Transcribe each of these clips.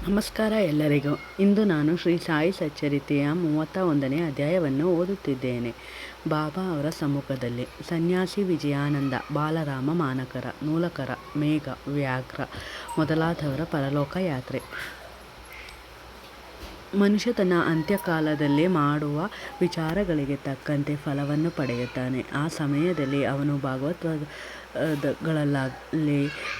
ನಮಸ್ಕಾರ ಎಲ್ಲರಿಗೂ. ಇಂದು ನಾನು ಶ್ರೀ ಸಾಯಿ ಸಚ್ಚರಿತೆಯ 31ನೇ ಅಧ್ಯಾಯವನ್ನು ಓದುತ್ತಿದ್ದೇನೆ. ಬಾಬಾ ಅವರ ಸಮ್ಮುಖದಲ್ಲಿ ಸನ್ಯಾಸಿ ವಿಜಯಾನಂದ, ಬಾಲರಾಮ ಮಾನಕರ, ನೂಲಕರ, ಮೇಘ, ವ್ಯಾಘ್ರ ಮೊದಲಾದವರ ಪರಲೋಕ ಯಾತ್ರೆ. ಮನುಷ್ಯ ತನ್ನ ಅಂತ್ಯಕಾಲದಲ್ಲಿ ಮಾಡುವ ವಿಚಾರಗಳಿಗೆ ತಕ್ಕಂತೆ ಫಲವನ್ನು ಪಡೆಯುತ್ತಾನೆ. ಆ ಸಮಯದಲ್ಲಿ ಅವನು ಭಾಗವತಗಳಲ್ಲಾಗಲಿ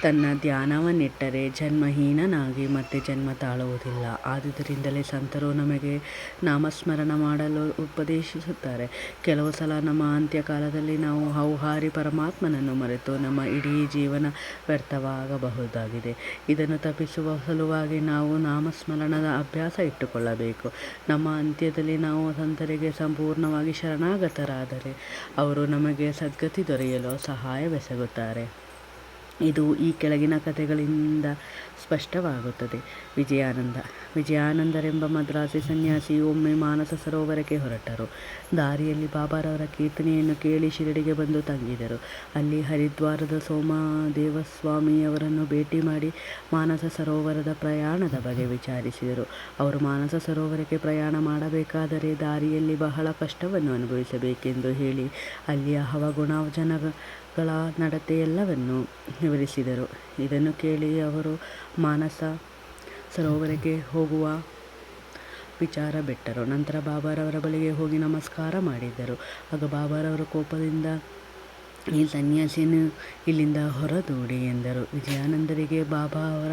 ತನ್ನ ಧ್ಯಾನವನ್ನಿಟ್ಟರೆ ಜನ್ಮಹೀನನಾಗಿ ಮತ್ತೆ ಜನ್ಮ ತಾಳುವುದಿಲ್ಲ. ಆದುದರಿಂದಲೇ ಸಂತರು ನಮಗೆ ನಾಮಸ್ಮರಣ ಮಾಡಲು ಉಪದೇಶಿಸುತ್ತಾರೆ. ಕೆಲವು ಸಲ ನಮ್ಮ ಅಂತ್ಯಕಾಲದಲ್ಲಿ ನಾವು ಹೌಹಾರಿ ಪರಮಾತ್ಮನನ್ನು ಮರೆತು ನಮ್ಮ ಇಡೀ ಜೀವನ ವ್ಯರ್ಥವಾಗಬಹುದಾಗಿದೆ. ಇದನ್ನು ತಪ್ಪಿಸುವ ಸಲುವಾಗಿ ನಾವು ನಾಮಸ್ಮರಣದ ಅಭ್ಯಾಸ ಇಟ್ಟುಕೊಳ್ಳಬೇಕು. ನಮ್ಮ ಅಂತ್ಯದಲ್ಲಿ ನಾವು ಸಂತರಿಗೆ ಸಂಪೂರ್ಣವಾಗಿ ಶರಣಾಗತರಾದರೆ ಅವರು ನಮಗೆ ಸದ್ಗತಿ ದೊರೆಯಲು ಸಹಾಯವೆಸಗುತ್ತಾರೆ. ಇದು ಈ ಕೆಳಗಿನ ಕಥೆಗಳಿಂದ ಸ್ಪಷ್ಟವಾಗುತ್ತದೆ. ವಿಜಯಾನಂದರೆಂಬ ಮದ್ರಾಸಿ ಸನ್ಯಾಸಿಯು ಒಮ್ಮೆ ಮಾನಸ ಸರೋವರಕ್ಕೆ ಹೊರಟರು. ದಾರಿಯಲ್ಲಿ ಬಾಬಾರವರ ಕೀರ್ತನೆಯನ್ನು ಕೇಳಿ ಶಿರಡಿಗೆ ಬಂದು ತಂಗಿದರು. ಅಲ್ಲಿ ಹರಿದ್ವಾರದ ಸೋಮದೇವಸ್ವಾಮಿಯವರನ್ನು ಭೇಟಿ ಮಾಡಿ ಮಾನಸ ಸರೋವರದ ಪ್ರಯಾಣದ ಬಗ್ಗೆ ವಿಚಾರಿಸಿದರು. ಅವರು ಮಾನಸ ಸರೋವರಕ್ಕೆ ಪ್ರಯಾಣ ಮಾಡಬೇಕಾದರೆ ದಾರಿಯಲ್ಲಿ ಬಹಳ ಕಷ್ಟವನ್ನು ಅನುಭವಿಸಬೇಕೆಂದು ಹೇಳಿ ಅಲ್ಲಿಯ ಹವಗುಣಜನಗಳ ನಡತೆಯೆಲ್ಲವನ್ನೂ ವಿವರಿಸಿದರು. ಇದನ್ನು ಕೇಳಿ ಅವರು ಮಾನಸ ಸರೋವರಕ್ಕೆ ಹೋಗುವ ವಿಚಾರ ಬಿಟ್ಟರು. ನಂತರ ಬಾಬಾರವರ ಬಳಿಗೆ ಹೋಗಿ ನಮಸ್ಕಾರ ಮಾಡಿದರು. ಆಗ ಬಾಬಾರವರು ಕೋಪದಿಂದ, ಈ ಸನ್ಯಾಸಿಯನ್ನು ಇಲ್ಲಿಂದ ಹೊರದೂಡಿ ಎಂದರು. ವಿಜಯಾನಂದರಿಗೆ ಬಾಬಾ ಅವರ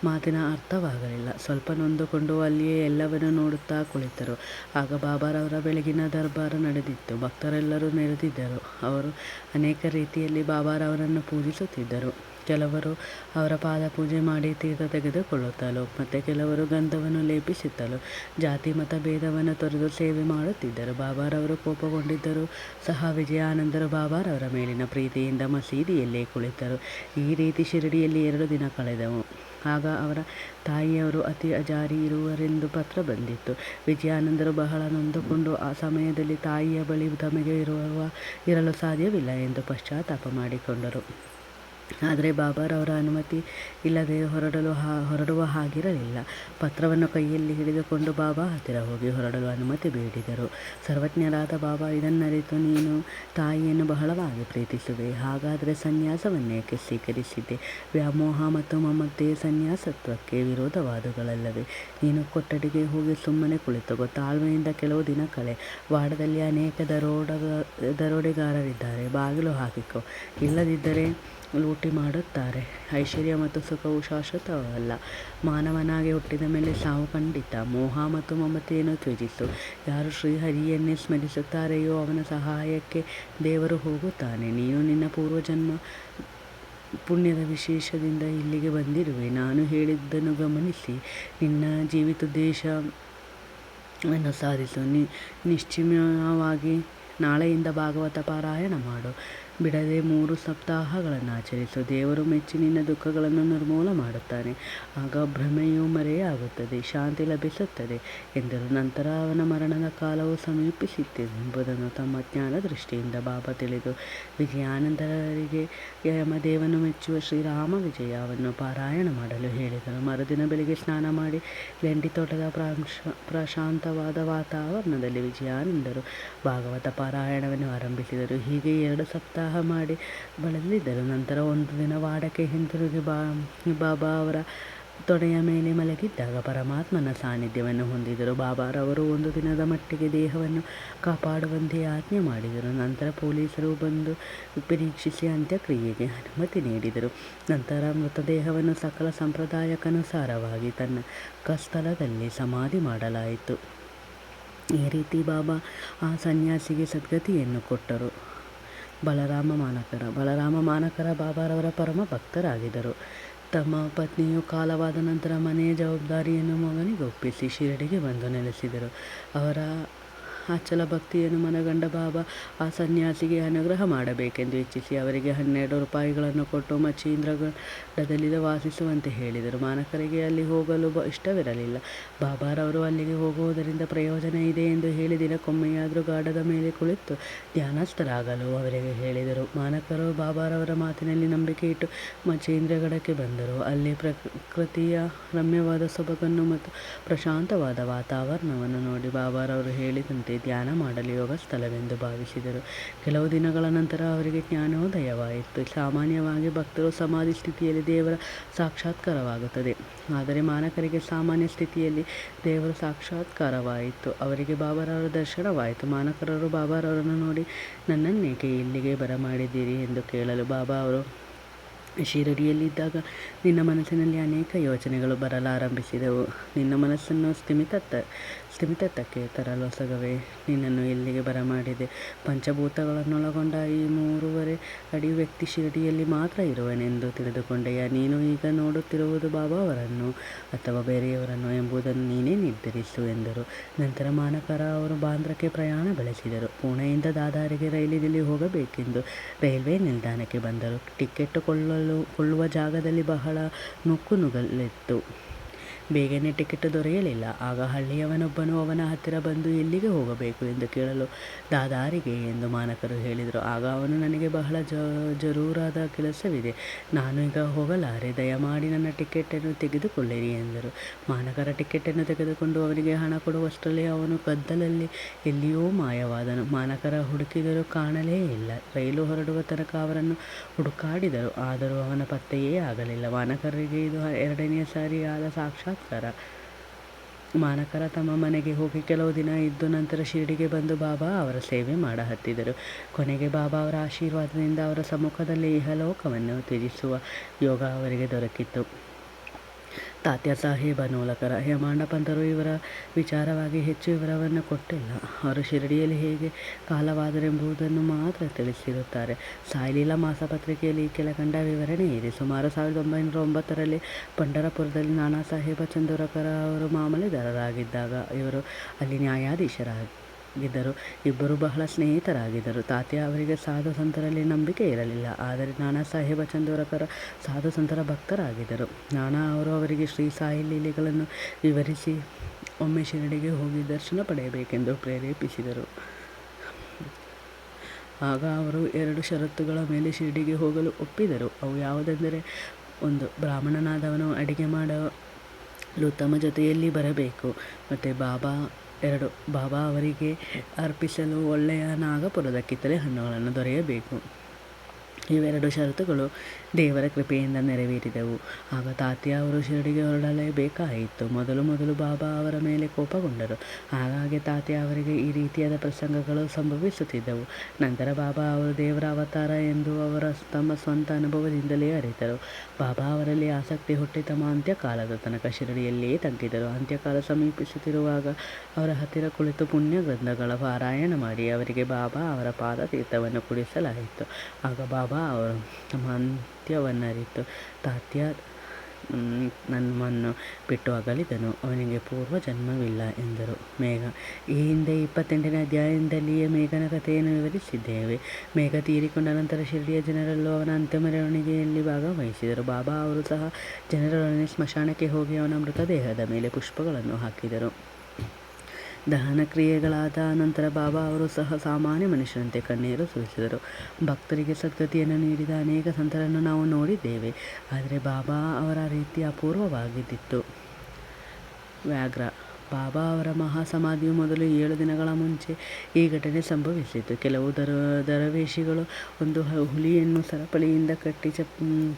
ಮಾತಿನ ಅರ್ಥವಾಗಲಿಲ್ಲ. ಸ್ವಲ್ಪ ನೊಂದುಕೊಂಡು ಅಲ್ಲಿಯೇ ಎಲ್ಲವನ್ನೂ ನೋಡುತ್ತಾ ಕುಳಿತರು. ಆಗ ಬಾಬಾರವರ ಬೆಳಗಿನ ದರ್ಬಾರ ನಡೆದಿತ್ತು. ಭಕ್ತರೆಲ್ಲರೂ ನೆರೆದಿದ್ದರು. ಅವರು ಅನೇಕ ರೀತಿಯಲ್ಲಿ ಬಾಬಾರವರನ್ನು ಪೂಜಿಸುತ್ತಿದ್ದರು. ಕೆಲವರು ಅವರ ಪಾದ ಪೂಜೆ ಮಾಡಿ ತೀರ್ಥ ತೆಗೆದುಕೊಳ್ಳುತ್ತಲೂ ಮತ್ತು ಕೆಲವರು ಗಂಧವನ್ನು ಲೇಪಿಸುತ್ತಲೂ ಜಾತಿ ಮತ ಭೇದವನ್ನು ತೊರೆದು ಸೇವೆ ಮಾಡುತ್ತಿದ್ದರು. ಬಾಬಾರವರು ಕೋಪಗೊಂಡಿದ್ದರೂ ಸಹ ವಿಜಯಾನಂದರು ಬಾಬಾರವರ ಮೇಲಿನ ಪ್ರೀತಿಯಿಂದ ಮಸೀದಿಯಲ್ಲೇ ಕುಳಿತರು. ಈ ರೀತಿ ಶಿರಡಿಯಲ್ಲಿ 2 ದಿನ ಕಳೆದವು. ಆಗ ಅವರ ತಾಯಿಯವರು ಅತಿ ಅಜಾರಿ ಇರುವರೆಂದು ಪತ್ರ ಬಂದಿತ್ತು. ವಿಜಯಾನಂದರು ಬಹಳ ನೊಂದುಕೊಂಡು ಆ ಸಮಯದಲ್ಲಿ ತಾಯಿಯ ಬಳಿ ತಮಗೆ ಇರಲು ಸಾಧ್ಯವಿಲ್ಲ ಎಂದು ಪಶ್ಚಾತ್ತಾಪ ಮಾಡಿಕೊಂಡರು. ಆದರೆ ಬಾಬಾರವರ ಅನುಮತಿ ಇಲ್ಲದೆ ಹೊರಡುವ ಹಾಗಿರಲಿಲ್ಲ. ಪತ್ರವನ್ನು ಕೈಯಲ್ಲಿ ಹಿಡಿದುಕೊಂಡು ಬಾಬಾ ಹತ್ತಿರ ಹೋಗಿ ಹೊರಡಲು ಅನುಮತಿ ಬೇಡಿದರು. ಸರ್ವಜ್ಞರಾದ ಬಾಬಾ ಇದನ್ನರಿತು, ನೀನು ತಾಯಿಯನ್ನು ಬಹಳವಾಗಿ ಪ್ರೀತಿಸುವೆ, ಹಾಗಾದರೆ ಸನ್ಯಾಸವನ್ನೇಕೆ ಸ್ವೀಕರಿಸಿದೆ? ವ್ಯಾಮೋಹ ಮತ್ತು ಮಮತೆ ಸನ್ಯಾಸತ್ವಕ್ಕೆ ವಿರೋಧವಾದುಗಳಲ್ಲವೇ? ನೀನು ಕೊಠಡಿಗೆ ಹೋಗಿ ಸುಮ್ಮನೆ ಕುಳಿತುಕೋ, ತಾಳ್ಮೆಯಿಂದ ಕೆಲವು ದಿನ ಕಳೆ. ವಾಡದಲ್ಲಿ ಅನೇಕ ದರೋಡೆಗಾರರಿದ್ದಾರೆ, ಬಾಗಿಲು ಹಾಕಿಕೋ, ಇಲ್ಲದಿದ್ದರೆ ಲೂಟಿ ಮಾಡುತ್ತಾರೆ. ಐಶ್ವರ್ಯ ಮತ್ತು ಸುಖವು ಶಾಶ್ವತವಲ್ಲ. ಮಾನವನಾಗಿ ಹುಟ್ಟಿದ ಮೇಲೆ ಸಾವು ಖಂಡಿತ. ಮೋಹ ಮತ್ತು ಮಮತೆಯನ್ನು ತ್ಯಜಿಸು. ಯಾರು ಶ್ರೀಹರಿಯನ್ನೇ ಸ್ಮರಿಸುತ್ತಾರೆಯೋ ಅವನ ಸಹಾಯಕ್ಕೆ ದೇವರು ಹೋಗುತ್ತಾನೆ. ನೀನು ನಿನ್ನ ಪೂರ್ವಜನ್ಮ ಪುಣ್ಯದ ವಿಶೇಷದಿಂದ ಇಲ್ಲಿಗೆ ಬಂದಿರುವೆ. ನಾನು ಹೇಳಿದ್ದನ್ನು ಗಮನಿಸಿ ನಿನ್ನ ಜೀವಿತೋದ್ದೇಶವನ್ನು ಸಾಧಿಸು. ನಿಶ್ಚಿಮವಾಗಿ ನಾಳೆಯಿಂದ ಭಾಗವತ ಪಾರಾಯಣ ಮಾಡು. ಬಿಡದೆ 3 ಸಪ್ತಾಹಗಳನ್ನು ಆಚರಿಸು. ದೇವರು ಮೆಚ್ಚಿ ನಿನ್ನ ದುಃಖಗಳನ್ನು ನಿರ್ಮೂಲ ಮಾಡುತ್ತಾನೆ. ಆಗ ಭ್ರಮೆಯು ಮರೆಯಾಗುತ್ತದೆ, ಶಾಂತಿ ಲಭಿಸುತ್ತದೆ ಎಂದರು. ನಂತರ ಅವನ ಮರಣದ ಕಾಲವು ಸಮೀಪಿಸಿತೆಂಬುದನ್ನು ತಮ್ಮ ಜ್ಞಾನ ದೃಷ್ಟಿಯಿಂದ ಬಾಬಾ ತಿಳಿದು ವಿಜಯಾನಂದರಿಗೆ ಯಮದೇವನು ಮೆಚ್ಚುವ ಶ್ರೀರಾಮ ವಿಜಯವನ್ನು ಪಾರಾಯಣ ಮಾಡಲು ಹೇಳಿದರು. ಮರುದಿನ ಬೆಳಿಗ್ಗೆ ಸ್ನಾನ ಮಾಡಿ ಲೆಂಡಿ ತೋಟದ ಪ್ರಶಾಂತವಾದ ವಾತಾವರಣದಲ್ಲಿ ವಿಜಯಾನಂದರು ಭಾಗವತ ಪಾರಾಯಣವನ್ನು ಆರಂಭಿಸಿದರು. ಹೀಗೆ 2 ಸಪ್ತಾಹ ಮಾಡಿ ಬಳಲಿದ್ದರು. ನಂತರ ಒಂದು ದಿನ ವಾಡಕ್ಕೆ ಹಿಂತಿರುಗಿ ಬಾಬಾ ಅವರ ತೊಡೆಯ ಮೇಲೆ ಮಲಗಿದ್ದಾಗ ಪರಮಾತ್ಮನ ಸಾನ್ನಿಧ್ಯವನ್ನು ಹೊಂದಿದರು. ಬಾಬಾರವರು 1 ದಿನದ ಮಟ್ಟಿಗೆ ದೇಹವನ್ನು ಕಾಪಾಡುವಂತೆ ಆಜ್ಞೆ ಮಾಡಿದರು. ನಂತರ ಪೊಲೀಸರು ಬಂದು ಪರೀಕ್ಷಿಸಿ ಅಂತ್ಯಕ್ರಿಯೆಗೆ ಅನುಮತಿ ನೀಡಿದರು. ನಂತರ ಮೃತದೇಹವನ್ನು ಸಕಲ ಸಂಪ್ರದಾಯಕ್ಕನುಸಾರವಾಗಿ ತನ್ನ ಸ್ಥಳದಲ್ಲಿ ಸಮಾಧಿ ಮಾಡಲಾಯಿತು. ಈ ರೀತಿ ಬಾಬಾ ಆ ಸನ್ಯಾಸಿಗೆ ಸದ್ಗತಿಯನ್ನು ಕೊಟ್ಟರು. ಬಲರಾಮ ಮಾನಕರ ಬಾಬಾರವರ ಪರಮ ಭಕ್ತರಾಗಿದ್ದರು. ತಮ್ಮ ಪತ್ನಿಯು ಕಾಲವಾದ ನಂತರ ಮನೆಯ ಜವಾಬ್ದಾರಿಯನ್ನು ಮಗನಿಗೆ ಒಪ್ಪಿಸಿ ಶಿರಡಿಗೆ ಬಂದು ನೆಲೆಸಿದರು. ಅವರ ಅಚ್ಚಲ ಭಕ್ತಿಯನ್ನು ಮನಗಂಡ ಬಾಬಾ ಆ ಸನ್ಯಾಸಿಗೆ ಅನುಗ್ರಹ ಮಾಡಬೇಕೆಂದು ಇಚ್ಛಿಸಿ ಅವರಿಗೆ 12 ರೂಪಾಯಿಗಳನ್ನು ಕೊಟ್ಟು ಮಚೀಂದ್ರಗಢದಲ್ಲಿ ವಾಸಿಸುವಂತೆ ಹೇಳಿದರು. ಮಾನಕರಿಗೆ ಅಲ್ಲಿ ಹೋಗಲು ಇಷ್ಟವಿರಲಿಲ್ಲ. ಬಾಬಾರವರು ಅಲ್ಲಿಗೆ ಹೋಗುವುದರಿಂದ ಪ್ರಯೋಜನ ಇದೆ ಎಂದು ಹೇಳಿ ದಿನಕ್ಕೊಮ್ಮೆಯಾದರೂ ಗಾಢದ ಮೇಲೆ ಕುಳಿತು ಧ್ಯಾನಸ್ಥರಾಗಲು ಅವರಿಗೆ ಹೇಳಿದರು. ಮಾನಕರು ಬಾಬಾರವರ ಮಾತಿನಲ್ಲಿ ನಂಬಿಕೆ ಇಟ್ಟು ಮಚೀಂದ್ರಗಢಕ್ಕೆ ಬಂದರು. ಅಲ್ಲಿ ಪ್ರಕೃತಿಯ ರಮ್ಯವಾದ ಸೊಬಗನ್ನು ಮತ್ತು ಪ್ರಶಾಂತವಾದ ವಾತಾವರಣವನ್ನು ನೋಡಿ ಬಾಬಾರವರು ಹೇಳಿದಂತೆ ಧ್ಯಾನ ಮಾಡಲು ಯೋಗ ಸ್ಥಳವೆಂದು ಭಾವಿಸಿದರು. ಕೆಲವು ದಿನಗಳ ನಂತರ ಅವರಿಗೆ ಜ್ಞಾನೋದಯವಾಯಿತು. ಸಾಮಾನ್ಯವಾಗಿ ಭಕ್ತರು ಸಮಾಧಿ ಸ್ಥಿತಿಯಲ್ಲಿ ದೇವರ ಸಾಕ್ಷಾತ್ಕಾರವಾಗುತ್ತದೆ. ಆದರೆ ಮಾನಕರಿಗೆ ಸಾಮಾನ್ಯ ಸ್ಥಿತಿಯಲ್ಲಿ ದೇವರ ಸಾಕ್ಷಾತ್ಕಾರವಾಯಿತು. ಅವರಿಗೆ ಬಾಬಾರವರ ದರ್ಶನವಾಯಿತು. ಮಾನಕರರು ಬಾಬಾರವರನ್ನು ನೋಡಿ, ನನ್ನನ್ನೇಕೆ ಇಲ್ಲಿಗೆ ಬರಮಾಡಿದ್ದೀರಿ ಎಂದು ಕೇಳಲು ಬಾಬಾ ಅವರು, ಶಿರಡಿಯಲ್ಲಿದ್ದಾಗ ನಿನ್ನ ಮನಸ್ಸಿನಲ್ಲಿ ಅನೇಕ ಯೋಚನೆಗಳು ಬರಲಾರಂಭಿಸಿದವು. ನಿನ್ನ ಮನಸ್ಸನ್ನು ಸ್ಥಿಮಿತಕ್ಕೆ ತರಲೊಸಗವೇ ನಿನ್ನನ್ನು ಇಲ್ಲಿಗೆ ಬರಮಾಡಿದೆ. ಪಂಚಭೂತಗಳನ್ನೊಳಗೊಂಡ ಈ 3.5 ಅಡಿ ವ್ಯಕ್ತಿ ಶಿರಡಿಯಲ್ಲಿ ಮಾತ್ರ ಇರುವನೆಂದು ತಿಳಿದುಕೊಂಡೆಯ. ನೀನು ಈಗ ನೋಡುತ್ತಿರುವುದು ಬಾಬಾವರನ್ನು ಅಥವಾ ಬೇರೆಯವರನ್ನು ಎಂಬುದನ್ನು ನೀನೇ ನಿರ್ಧರಿಸು ಎಂದರು. ನಂತರ ಮಾನಕರ ಅವರು ಬಾಂದ್ರಾಕ್ಕೆ ಪ್ರಯಾಣ ಬೆಳೆಸಿದರು. ಪುಣೆಯಿಂದ ದಾದರಿಗೆ ರೈಲಿನಲ್ಲಿ ಹೋಗಬೇಕೆಂದು ರೈಲ್ವೆ ನಿಲ್ದಾಣಕ್ಕೆ ಬಂದರು. ಟಿಕೆಟ್ ಕೊಳ್ಳುವ ಜಾಗದಲ್ಲಿ ಬಹಳ ನುಗ್ಗಲಿತ್ತು. ಬೇಗನೆ ಟಿಕೆಟ್ ದೊರೆಯಲಿಲ್ಲ. ಆಗ ಹಳ್ಳಿಯವನೊಬ್ಬನು ಅವನ ಹತ್ತಿರ ಬಂದು ಎಲ್ಲಿಗೆ ಹೋಗಬೇಕು ಎಂದು ಕೇಳಲು ದಾದಾರಿಗೆ ಎಂದು ಮಾನಕರು ಹೇಳಿದರು. ಆಗ ಅವನು, ನನಗೆ ಬಹಳ ಜರೂರಾದ ಕೆಲಸವಿದೆ, ನಾನು ಈಗ ಹೋಗಲಾರೆ, ದಯಮಾಡಿ ನನ್ನ ಟಿಕೆಟನ್ನು ತೆಗೆದುಕೊಳ್ಳಿರಿ ಎಂದರು. ಮಾನಕರ ಟಿಕೆಟನ್ನು ತೆಗೆದುಕೊಂಡು ಅವನಿಗೆ ಹಣ ಕೊಡುವಷ್ಟರಲ್ಲಿ ಅವನು ಗದ್ದಲಲ್ಲಿ ಎಲ್ಲಿಯೋ ಮಾಯವಾದನು. ಮಾನಕರ ಹುಡುಕಿದರೂ ಕಾಣಲೇ ಇಲ್ಲ. ರೈಲು ಹೊರಡುವ ತನಕ ಅವರನ್ನು ಹುಡುಕಾಡಿದರು, ಆದರೂ ಅವನ ಪತ್ತೆಯೇ ಆಗಲಿಲ್ಲ. ಮಾನಕರಿಗೆ ಇದು 2ನೇ ಸಾರಿ ಆದ ಸಾಕ್ಷಾತ್ಕಾರ. ಮಾನಕರ ತಮ್ಮ ಮನೆಗೆ ಹೋಗಿ ಕೆಲವು ದಿನ ಇದ್ದು ನಂತರ ಶಿರಡಿಗೆ ಬಂದು ಬಾಬಾ ಅವರ ಸೇವೆ ಮಾಡಹತ್ತಿದರು. ಕೊನೆಗೆ ಬಾಬಾ ಅವರ ಆಶೀರ್ವಾದದಿಂದ ಅವರ ಸಮ್ಮುಖದಲ್ಲಿ ಇಹಲೋಕವನ್ನು ತ್ಯಜಿಸುವ ಯೋಗ ಅವರಿಗೆ ದೊರಕಿತು. ತಾತ್ಯ ಸಾಹೇಬ ನೋಲಕರ ಹೇಮಾಂಡ ಪಂತರು ಇವರ ವಿಚಾರವಾಗಿ ಹೆಚ್ಚು ವಿವರವನ್ನು ಕೊಟ್ಟಿಲ್ಲ. ಅವರು ಶಿರಡಿಯಲ್ಲಿ ಹೇಗೆ ಕಾಲವಾದರೆಂಬುದನ್ನು ಮಾತ್ರ ತಿಳಿಸಿರುತ್ತಾರೆ. ಸಾಯಿಲೀಲಾ ಮಾಸಪತ್ರಿಕೆಯಲ್ಲಿ ಈ ಕೆಳಕಂಡ ವಿವರಣೆ ಇದೆ. ಸುಮಾರು 1909ರಲ್ಲಿ ಪಂಢರಪುರದಲ್ಲಿ ನಾನಾ ಸಾಹೇಬ ಚಂದೋರಕರ ಅವರು ಮಾಮಲೆದಾರರಾಗಿದ್ದಾಗ ಇವರು ಅಲ್ಲಿ ನ್ಯಾಯಾಧೀಶರಾಗಿದ್ದರು. ಇಬ್ಬರು ಬಹಳ ಸ್ನೇಹಿತರಾಗಿದ್ದರು. ತಾತ್ಯ ಅವರಿಗೆ ಸಾಧು ಸಂತರಲ್ಲಿ ನಂಬಿಕೆ ಇರಲಿಲ್ಲ. ಆದರೆ ನಾನಾ ಸಾಹೇಬ ಚಂದೋರಕರ ಸಾಧು ಸಂತರ ಭಕ್ತರಾಗಿದ್ದರು. ನಾನಾ ಅವರು ಅವರಿಗೆ ಶ್ರೀ ಸಾಯಿ ಲೀಲೆಗಳನ್ನು ವಿವರಿಸಿ ಒಮ್ಮೆ ಶಿರಡಿಗೆ ಹೋಗಿ ದರ್ಶನ ಪಡೆಯಬೇಕೆಂದು ಪ್ರೇರೇಪಿಸಿದರು. ಆಗ ಅವರು 2 ಷರತ್ತುಗಳ ಮೇಲೆ ಶಿರಡಿಗೆ ಹೋಗಲು ಒಪ್ಪಿದರು. ಅವು ಯಾವುದೆಂದರೆ, 1. ಬ್ರಾಹ್ಮಣನಾದವನು ಅಡಿಗೆ ಮಾಡಲು ತಮ್ಮ ಜೊತೆಯಲ್ಲಿ ಬರಬೇಕು, ಮತ್ತು 2. ಬಾಬಾ ಅವರಿಗೆ ಅರ್ಪಿಸಲು ಒಳ್ಳೆಯ ನಾಗಪುರದ ಕಿತ್ತಳೆ ಹಣ್ಣುಗಳನ್ನು ದೊರೆಯಬೇಕು. ಇವೆರಡು ಷರತ್ತುಗಳು ದೇವರ ಕೃಪೆಯಿಂದ ನೆರವೇರಿದವು. ಆಗ ತಾತ್ಯ ಅವರು ಶಿರಡಿಗೆ ಹೊರಡಲೇಬೇಕಾಯಿತು. ಮೊದಲು ಬಾಬಾ ಅವರ ಮೇಲೆ ಕೋಪಗೊಂಡರು. ಹಾಗಾಗಿ ತಾತ್ಯ ಅವರಿಗೆ ಈ ರೀತಿಯಾದ ಪ್ರಸಂಗಗಳು ಸಂಭವಿಸುತ್ತಿದ್ದವು. ನಂತರ ಬಾಬಾ ಅವರು ದೇವರ ಅವತಾರ ಎಂದು ಅವರ ತಮ್ಮ ಸ್ವಂತ ಅನುಭವದಿಂದಲೇ ಅರಿತರು. ಬಾಬಾ ಅವರಲ್ಲಿ ಆಸಕ್ತಿ ಹುಟ್ಟಿ ತಮ್ಮ ಅಂತ್ಯಕಾಲದ ತನಕ ಶಿರಡಿಯಲ್ಲೇ ತಗ್ಗಿದರು. ಅಂತ್ಯಕಾಲ ಸಮೀಪಿಸುತ್ತಿರುವಾಗ ಅವರ ಹತ್ತಿರ ಕುಳಿತು ಪುಣ್ಯ ಗ್ರಂಥಗಳ ಪಾರಾಯಣ ಮಾಡಿ ಅವರಿಗೆ ಬಾಬಾ ಅವರ ಪಾದತೀರ್ಥವನ್ನು ಕುಡಿಸಲಾಯಿತು. ಆಗ ಬಾಬಾ ಅವರು ತಮ್ಮ ಅಂತ್ಯವನ್ನರಿತು, ತಾತ್ಯ ನಮ್ಮನ್ನು ಬಿಟ್ಟು ಅಗಲಿದನು, ಅವನಿಗೆ ಪೂರ್ವ ಜನ್ಮವಿಲ್ಲ ಎಂದರು. ಮೇಘ. ಈ ಹಿಂದೆ 28ನೇ ಅಧ್ಯಾಯದಲ್ಲಿಯೇ ಮೇಘನ ಕಥೆಯನ್ನು ವಿವರಿಸಿದ್ದೇವೆ. ಮೇಘ ತೀರಿಕೊಂಡ ನಂತರ ಶಿರಡಿಯ ಜನರೆಲ್ಲೂ ಅವನ ಅಂತ್ಯ ಮೆರವಣಿಗೆಯಲ್ಲಿ ಭಾಗವಹಿಸಿದರು. ಬಾಬಾ ಅವರು ಸಹ ಜನರೊಡನೆ ಸ್ಮಶಾನಕ್ಕೆ ಹೋಗಿ ಅವನ ಮೃತದೇಹದ ಮೇಲೆ ಪುಷ್ಪಗಳನ್ನು ಹಾಕಿದರು. ದಹನ ಕ್ರಿಯೆಗಳಾದ ನಂತರ ಬಾಬಾ ಅವರು ಸಹ ಸಾಮಾನ್ಯ ಮನುಷ್ಯರಂತೆ ಕಣ್ಣೀರು ಸುರಿಸಿದರು. ಭಕ್ತರಿಗೆ ಸದ್ಗತಿಯನ್ನು ನೀಡಿದ ಅನೇಕ ಸಂತರನ್ನು ನಾವು ನೋಡಿದ್ದೇವೆ, ಆದರೆ ಬಾಬಾ ಅವರ ರೀತಿ ಅಪೂರ್ವವಾಗಿದ್ದಿತು. ವ್ಯಾಘ್ರ. ಬಾಬಾ ಅವರ ಮಹಾಸಮಾಧಿಯು ಮೊದಲು 7 ದಿನಗಳ ಮುಂಚೆ ಈ ಘಟನೆ ಸಂಭವಿಸಿತು. ಕೆಲವು ದರವೇಶಿಗಳು ಒಂದು ಹುಲಿಯನ್ನು ಸರಪಳಿಯಿಂದ ಕಟ್ಟಿ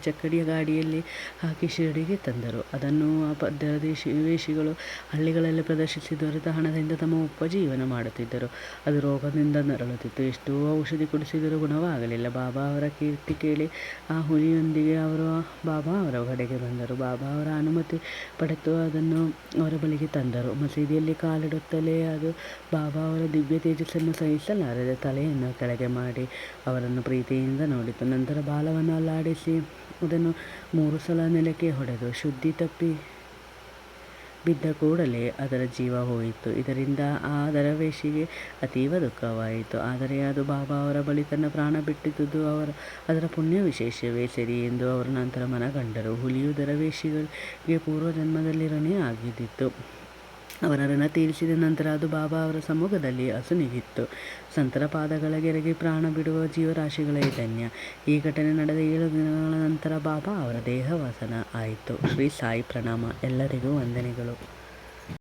ಚಕ್ಕಡಿಯ ಗಾಡಿಯಲ್ಲಿ ಹಾಕಿ ಶಿರಡಿಗೆ ತಂದರು. ಅದನ್ನು ಆ ದರವೇಶಿಗಳು ಹಳ್ಳಿಗಳಲ್ಲಿ ಪ್ರದರ್ಶಿಸಿ ದೊರೆತ ಹಣದಿಂದ ತಮ್ಮ ಉಪಜೀವನ ಮಾಡುತ್ತಿದ್ದರು. ಅದು ರೋಗದಿಂದ ನರಳುತ್ತಿತ್ತು. ಎಷ್ಟೋ ಔಷಧಿ ಕುಡಿಸಿದರೂ ಗುಣವಾಗಲಿಲ್ಲ. ಬಾಬಾ ಅವರ ಕೀರ್ತಿ ಕೇಳಿ ಆ ಹುಲಿಯೊಂದಿಗೆ ಅವರು ಬಾಬಾ ಅವರ ಕಡೆಗೆ ಬಂದರು. ಬಾಬಾ ಅವರ ಅನುಮತಿ ಪಡೆದು ಅದನ್ನು ಅವರ ಬಳಿಗೆ ತಂದರು. ಮಸೀದಿಯಲ್ಲಿ ಕಾಲಿಡುತ್ತಲೇ ಅದು ಬಾಬಾ ಅವರ ದಿವ್ಯ ತೇಜಸ್ಸನ್ನು ಸಹಿಸಲಾರದೆ ತಲೆಯನ್ನು ಕೆಳಗೆ ಮಾಡಿ ಅವರನ್ನು ಪ್ರೀತಿಯಿಂದ ನೋಡಿತು. ನಂತರ ಬಾಲವನ್ನು ಅಲ್ಲಾಡಿಸಿ ಅದನ್ನು 3 ಸಲ ನೆಲಕ್ಕೆ ಹೊಡೆದು ಶುದ್ಧಿ ತಪ್ಪಿ ಬಿದ್ದ ಕೂಡಲೇ ಅದರ ಜೀವ ಹೋಯಿತು. ಇದರಿಂದ ಆ ದರವೇಶಿಗೆ ಅತೀವ ದುಃಖವಾಯಿತು. ಆದರೆ ಅದು ಬಾಬಾ ಅವರ ಬಳಿ ತನ್ನ ಪ್ರಾಣ ಬಿಟ್ಟಿದ್ದುದು ಅದರ ಪುಣ್ಯ ವಿಶೇಷವೇ ಸರಿ ಎಂದು ಅವರು ನಂತರ ಮನಗಂಡರು. ಹುಲಿಯು ದರವೇಶಿಗಳಿಗೆ ಪೂರ್ವಜನ್ಮದಲ್ಲಿ ಋಣಿ ಆಗಿದ್ದಿತು. ಅವರ ಋಣ ತೀರಿಸಿದ ನಂತರ ಅದು ಬಾಬಾ ಅವರ ಸಮ್ಮುಖದಲ್ಲಿ ಅಸುನೀಗಿತ್ತು. ಸಂತರ ಪಾದಗಳ ಗೆರೆಗೆ ಪ್ರಾಣ ಬಿಡುವ ಜೀವರಾಶಿಗಳೇ ಧನ್ಯ. ಈ ಘಟನೆ ನಡೆದ 7 ದಿನಗಳ ನಂತರ ಬಾಬಾ ಅವರ ದೇಹವಾಸನ ಆಯಿತು. ಶ್ರೀ ಸಾಯಿ ಪ್ರಣಾಮ. ಎಲ್ಲರಿಗೂ ವಂದನೆಗಳು.